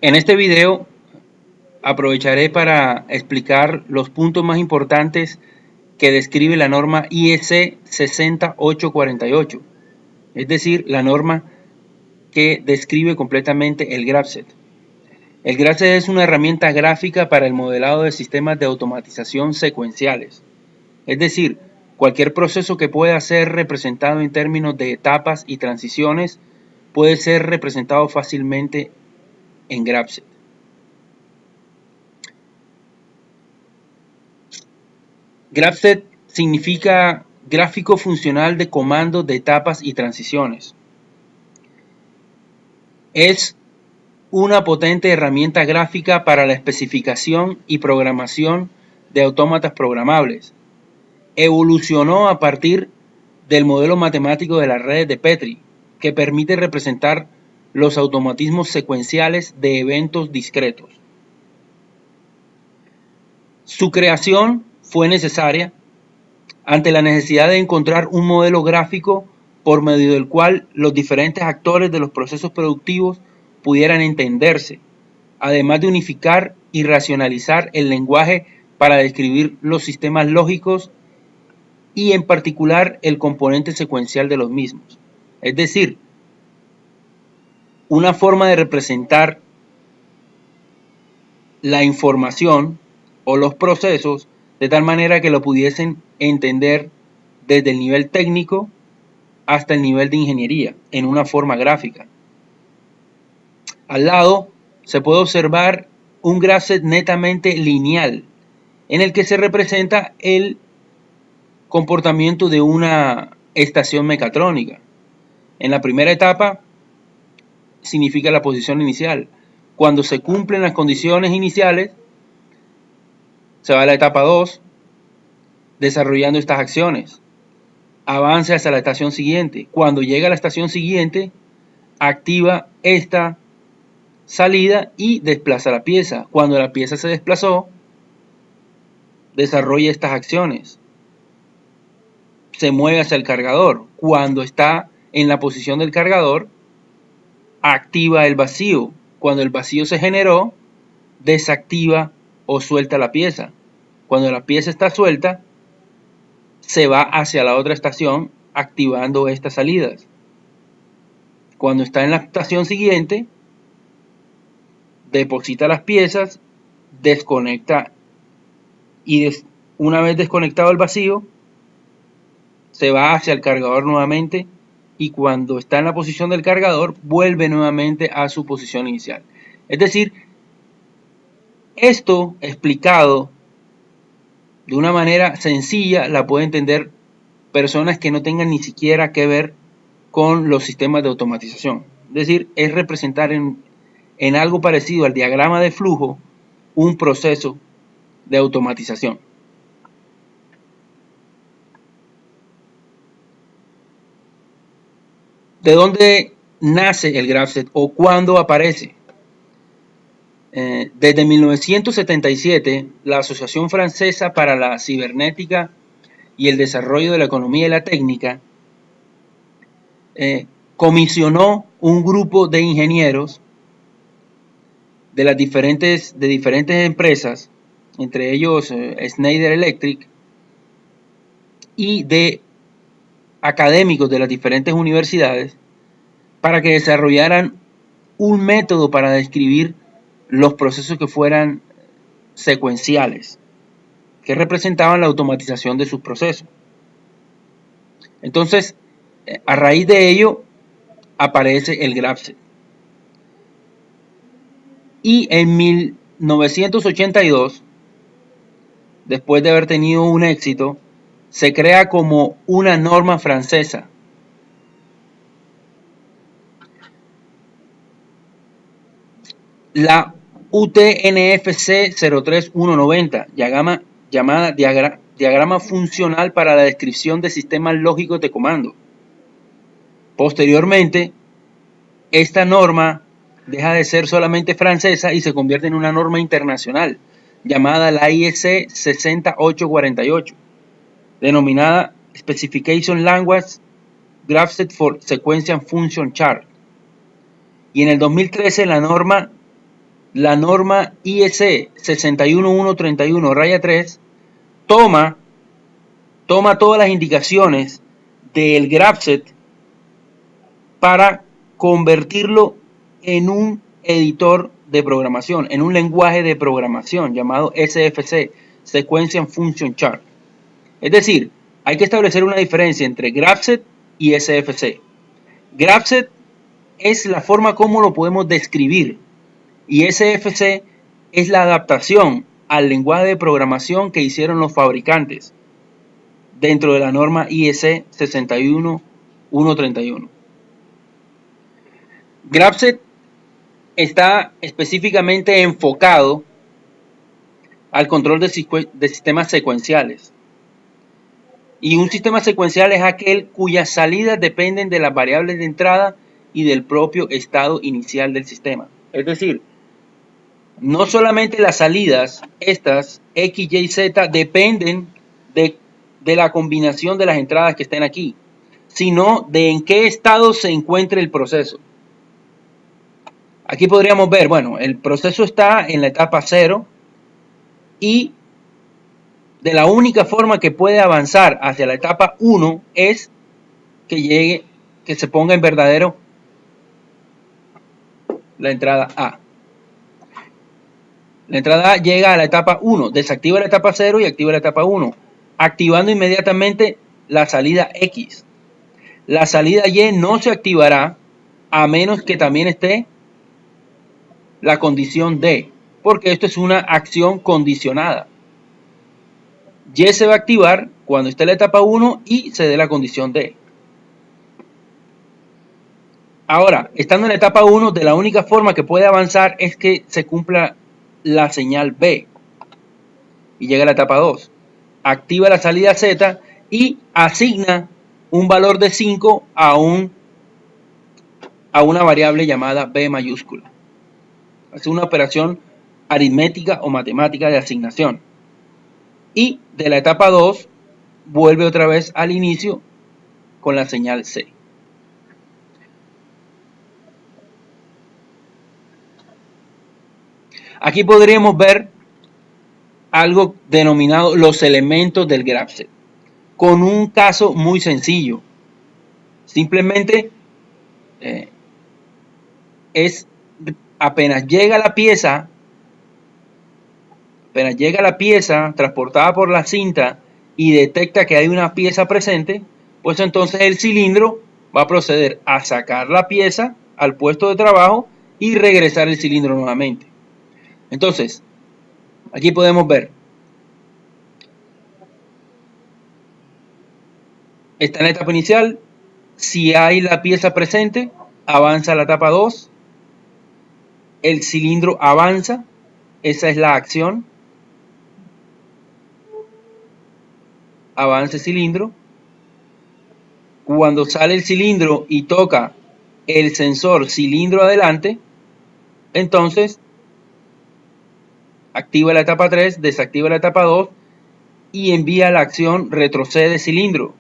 En este video aprovecharé para explicar los puntos más importantes que describe la norma IEC 60848, es decir, la norma que describe completamente el GraphSet. El GraphSet es una herramienta gráfica para el modelado de sistemas de automatización secuenciales, es decir, cualquier proceso que pueda ser representado en términos de etapas y transiciones puede ser representado fácilmente en GraphSet. GraphSet significa gráfico funcional de comandos de etapas y transiciones. Es una potente herramienta gráfica para la especificación y programación de autómatas programables. Evolucionó a partir del modelo matemático de las redes de Petri, que permite representar los automatismos secuenciales de eventos discretos. Su creación fue necesaria ante la necesidad de encontrar un modelo gráfico por medio del cual los diferentes actores de los procesos productivos pudieran entenderse, además de unificar y racionalizar el lenguaje para describir los sistemas lógicos y en particular el componente secuencial de los mismos. Es decir, una forma de representar la información o los procesos de tal manera que lo pudiesen entender desde el nivel técnico hasta el nivel de ingeniería en una forma gráfica. Al lado se puede observar un GraphSet netamente lineal en el que se representa el comportamiento de una estación mecatrónica. En la primera etapa significa la posición inicial. Cuando se cumplen las condiciones iniciales, se va a la etapa 2, desarrollando estas acciones. Avance hasta la estación siguiente. Cuando llega a la estación siguiente, activa esta salida y desplaza la pieza. Cuando la pieza se desplazó, desarrolla estas acciones. Se mueve hacia el cargador. Cuando está en la posición del cargador, activa el vacío. Cuando el vacío se generó, desactiva o suelta la pieza. Cuando la pieza está suelta, se va hacia la otra estación activando estas salidas. Cuando está en la estación siguiente, deposita las piezas, desconecta y una vez desconectado el vacío, se va hacia el cargador nuevamente y cuando está en la posición del cargador, vuelve nuevamente a su posición inicial. Es decir, esto explicado de una manera sencilla la puede entender personas que no tengan ni siquiera que ver con los sistemas de automatización. Es decir, es representar en algo parecido al diagrama de flujo un proceso de automatización. ¿De dónde nace el GraphSet o cuándo aparece? Desde 1977, la Asociación Francesa para la Cibernética y el Desarrollo de la Economía y la Técnica comisionó un grupo de ingenieros de diferentes empresas, entre ellos Schneider Electric, y de académicos de las diferentes universidades, para que desarrollaran un método para describir los procesos que fueran secuenciales, que representaban la automatización de sus procesos. Entonces, a raíz de ello, aparece el GraphSet. Y en 1982, después de haber tenido un éxito, se crea como una norma francesa. La UTNFC 03190, llamada diagrama funcional para la descripción de sistemas lógicos de comando. Posteriormente, esta norma deja de ser solamente francesa y se convierte en una norma internacional, llamada la IEC 60848, denominada Specification Language GraphSet for Sequential Function Chart. Y en el 2013 la norma la norma IEC 61131-3 toma todas las indicaciones del GraphSet para convertirlo en un editor de programación, en un lenguaje de programación llamado SFC, Sequential Function Chart. Es decir, hay que establecer una diferencia entre GraphSet y SFC. GraphSet es la forma como lo podemos describir y SFC es la adaptación al lenguaje de programación que hicieron los fabricantes dentro de la norma IEC 61131. GraphSet está específicamente enfocado al control de sistemas secuenciales. Y un sistema secuencial es aquel cuyas salidas dependen de las variables de entrada y del propio estado inicial del sistema. Es decir, no solamente las salidas, estas X, Y, Z, dependen de la combinación de las entradas que estén aquí, sino de en qué estado se encuentra el proceso. Aquí podríamos ver, bueno, el proceso está en la etapa 0 y de la única forma que puede avanzar hacia la etapa 1 es que se ponga en verdadero la entrada A. La entrada A llega a la etapa 1, desactiva la etapa 0 y activa la etapa 1, activando inmediatamente la salida X. La salida Y no se activará a menos que también esté la condición D, porque esto es una acción condicionada. Y se va a activar cuando esté la etapa 1 y se dé la condición D. Ahora, estando en la etapa 1, de la única forma que puede avanzar es que se cumpla la señal B y llega a la etapa 2. Activa la salida Z y asigna un valor de 5 a una variable llamada B mayúscula. Es una operación aritmética o matemática de asignación. Y de la etapa 2 vuelve otra vez al inicio con la señal C. Aquí podríamos ver algo denominado los elementos del GraphSet, con un caso muy sencillo. Simplemente apenas llega la pieza transportada por la cinta y detecta que hay una pieza presente, pues entonces el cilindro va a proceder a sacar la pieza al puesto de trabajo y regresar el cilindro nuevamente. Entonces, aquí podemos ver, está en la etapa inicial, si hay la pieza presente, avanza a la etapa 2, el cilindro avanza, esa es la acción, avanza el cilindro. Cuando sale el cilindro y toca el sensor cilindro adelante, entonces activa la etapa 3, desactiva la etapa 2 y envía la acción retrocede cilindro.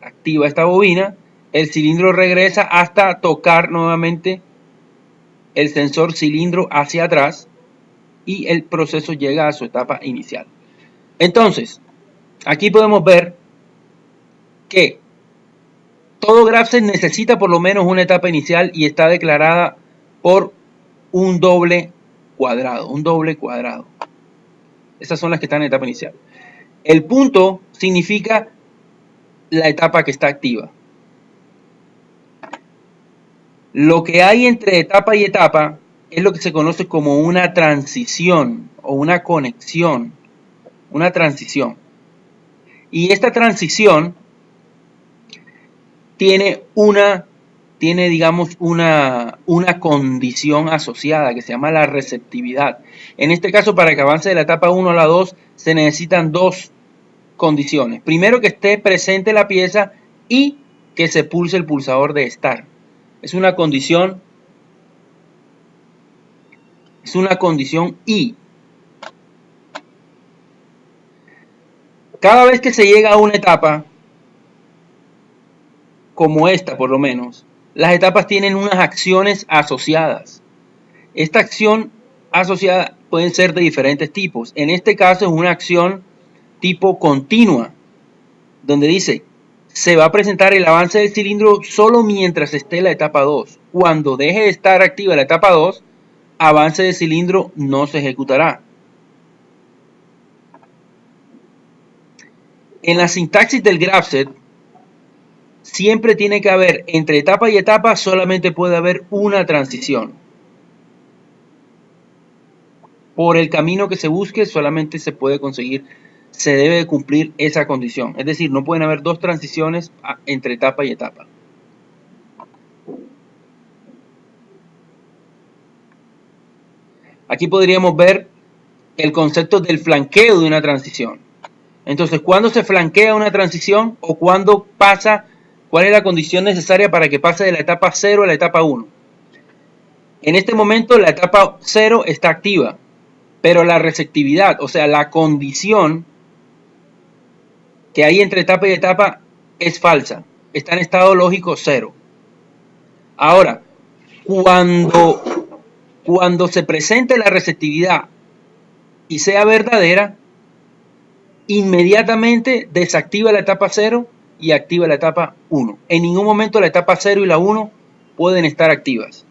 Activa esta bobina, el cilindro regresa hasta tocar nuevamente el sensor cilindro hacia atrás y el proceso llega a su etapa inicial. Entonces, aquí podemos ver que todo GraphSet necesita por lo menos una etapa inicial y está declarada por un doble cuadrado. Esas son las que están en etapa inicial. El punto significa la etapa que está activa. Lo que hay entre etapa y etapa es lo que se conoce como una transición o una conexión. Una transición. Y esta transición tiene digamos, una condición asociada que se llama la receptividad. En este caso, para que avance de la etapa 1 a la 2, se necesitan dos condiciones. Primero, que esté presente la pieza y que se pulse el pulsador de Start. Es una condición I. Cada vez que se llega a una etapa, como esta por lo menos, las etapas tienen unas acciones asociadas. Esta acción asociadas pueden ser de diferentes tipos. En este caso es una acción tipo continua, donde dice, se va a presentar el avance del cilindro solo mientras esté la etapa 2. Cuando deje de estar activa la etapa 2, avance del cilindro no se ejecutará. En la sintaxis del graph-set, siempre tiene que haber, entre etapa y etapa, solamente puede haber una transición. Por el camino que se busque, solamente se puede conseguir, se debe de cumplir esa condición. Es decir, no pueden haber dos transiciones entre etapa y etapa. Aquí podríamos ver el concepto del flanqueo de una transición. Entonces, ¿cuándo se flanquea una transición o cuándo pasa? ¿Cuál es la condición necesaria para que pase de la etapa 0 a la etapa 1? En este momento la etapa 0 está activa, pero la receptividad, o sea, la condición que hay entre etapa y etapa es falsa. Está en estado lógico 0. Ahora, cuando se presente la receptividad y sea verdadera, inmediatamente desactiva la etapa 0 y activa la etapa 1. En ningún momento la etapa 0 y la 1 pueden estar activas.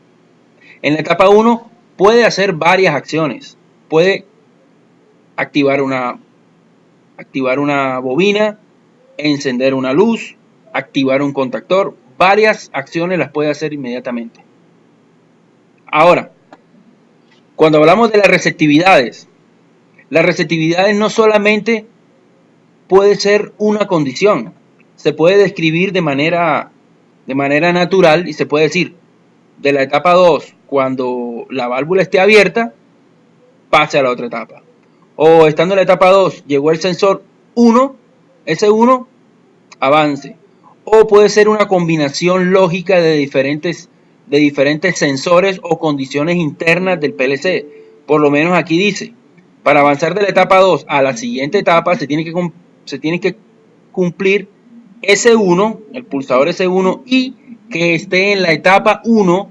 En la etapa 1 puede hacer varias acciones. Puede activar una bobina, encender una luz, activar un contactor. Varias acciones las puede hacer inmediatamente. Ahora, cuando hablamos de las receptividades no solamente puede ser una condición, se puede describir de manera natural y se puede decir, de la etapa 2, cuando la válvula esté abierta, pase a la otra etapa. O estando en la etapa 2, llegó el sensor 1, ese 1, avance. O puede ser una combinación lógica de diferentes sensores o condiciones internas del PLC. Por lo menos aquí dice, para avanzar de la etapa 2 a la siguiente etapa se tiene que cumplir S1, el pulsador S1, y que esté en la etapa 1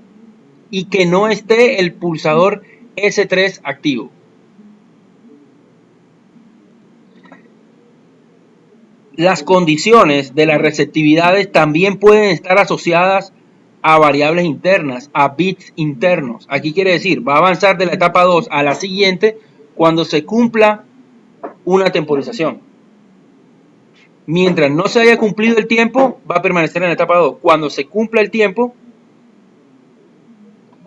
y que no esté el pulsador S3 activo. Las condiciones de las receptividades también pueden estar asociadas a variables internas, a bits internos. Aquí quiere decir, va a avanzar de la etapa 2 a la siguiente cuando se cumpla una temporización. Mientras no se haya cumplido el tiempo, va a permanecer en la etapa 2. Cuando se cumpla el tiempo,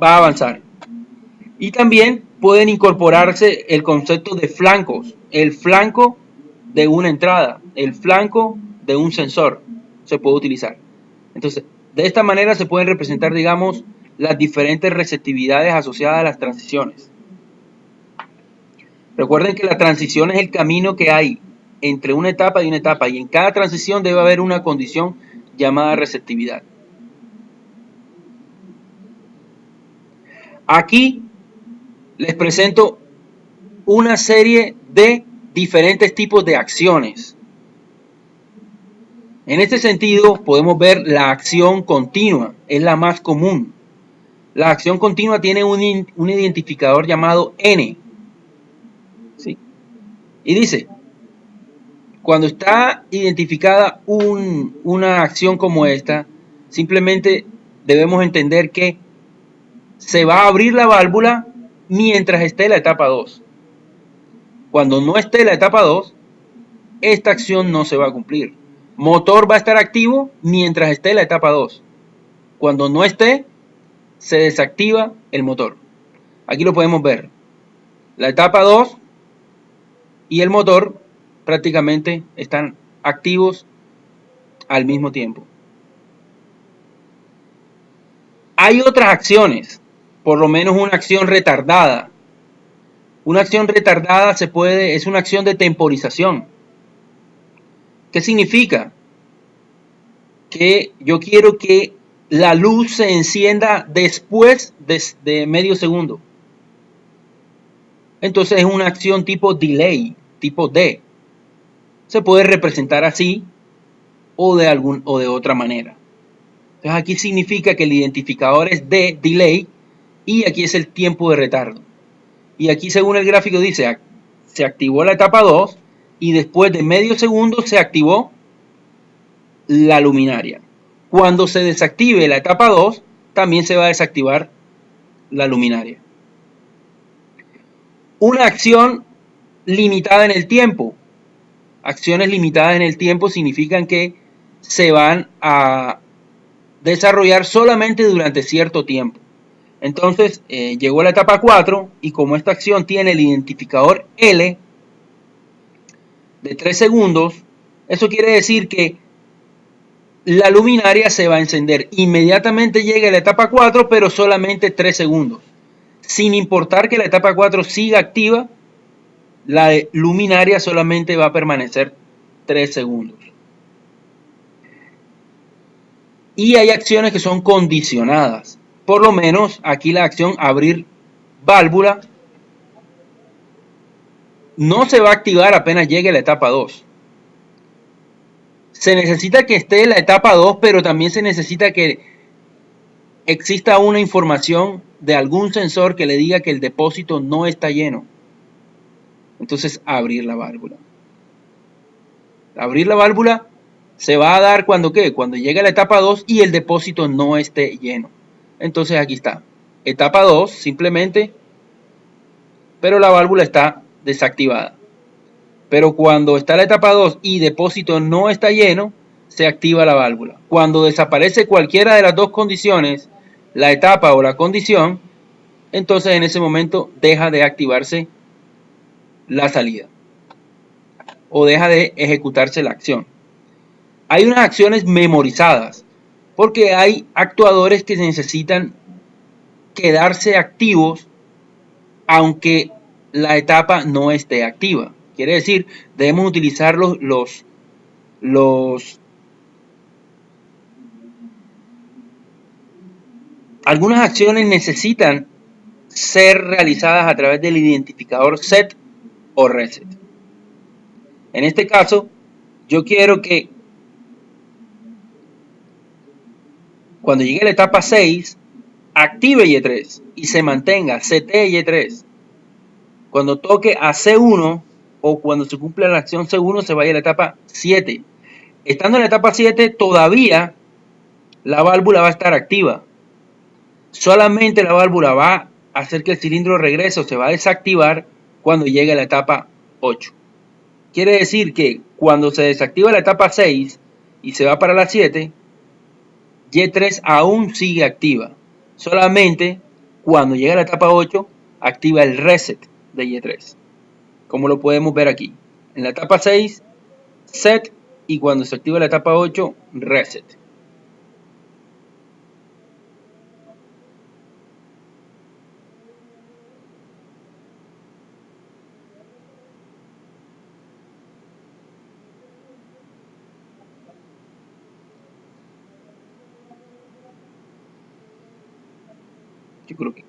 va a avanzar. Y también pueden incorporarse el concepto de flancos. El flanco de una entrada, el flanco de un sensor se puede utilizar. Entonces, de esta manera se pueden representar, digamos, las diferentes receptividades asociadas a las transiciones. Recuerden que la transición es el camino que hay entre una etapa y una etapa, y en cada transición debe haber una condición llamada receptividad. Aquí les presento una serie de diferentes tipos de acciones. En este sentido, podemos ver la acción continua, es la más común. La acción continua tiene un identificador llamado N. ¿Sí? Y dice, cuando está identificada una acción como esta, simplemente debemos entender que se va a abrir la válvula mientras esté la etapa 2. Cuando no esté la etapa 2, esta acción no se va a cumplir. Motor va a estar activo mientras esté la etapa 2. Cuando no esté, se desactiva el motor. Aquí lo podemos ver. La etapa 2 y el motor prácticamente están activos al mismo tiempo. Hay otras acciones, por lo menos una acción retardada. Una acción retardada es una acción de temporización. ¿Qué significa? Que yo quiero que la luz se encienda después de medio segundo. Entonces es una acción tipo delay, tipo D. Se puede representar así o de otra manera. Entonces aquí significa que el identificador es D, delay, y aquí es el tiempo de retardo. Y aquí según el gráfico dice, se activó la etapa 2 y después de medio segundo se activó la luminaria. Cuando se desactive la etapa 2, también se va a desactivar la luminaria. Una acción limitada en el tiempo. Acciones limitadas en el tiempo significan que se van a desarrollar solamente durante cierto tiempo. Entonces llegó la etapa 4 y como esta acción tiene el identificador L de 3 segundos, eso quiere decir que la luminaria se va a encender. Inmediatamente llega la etapa 4, pero solamente 3 segundos. Sin importar que la etapa 4 siga activa, la luminaria solamente va a permanecer 3 segundos. Y hay acciones que son condicionadas. Por lo menos aquí la acción abrir válvula no se va a activar apenas llegue la etapa 2. Se necesita que esté la etapa 2, pero también se necesita que exista una información de algún sensor que le diga que el depósito no está lleno. Entonces abrir la válvula. Abrir la válvula se va a dar cuando ¿qué? Cuando llegue la etapa 2 y el depósito no esté lleno. Entonces aquí está. Etapa 2 simplemente, pero la válvula está desactivada. Pero cuando está la etapa 2 y depósito no está lleno, se activa la válvula. Cuando desaparece cualquiera de las dos condiciones, la etapa o la condición, entonces en ese momento deja de activarse la salida o deja de ejecutarse la acción. Hay unas acciones memorizadas porque hay actuadores que necesitan quedarse activos aunque la etapa no esté activa. Quiere decir, debemos utilizar algunas acciones necesitan ser realizadas a través del identificador set o reset. En este caso, yo quiero que cuando llegue a la etapa 6, active Y3 y se mantenga CT Y3. Cuando toque a C1 o cuando se cumpla la acción C1 se vaya a la etapa 7. Estando en la etapa 7 todavía la válvula va a estar activa. Solamente la válvula va a hacer que el cilindro regrese o se va a desactivar cuando llegue a la etapa 8. Quiere decir que cuando se desactiva la etapa 6 y se va para la 7, Y3 aún sigue activa. Solamente cuando llega a la etapa 8 activa el reset de Y3. Como lo podemos ver aquí. En la etapa 6, set, y cuando se activa la etapa 8, reset. Yo creo que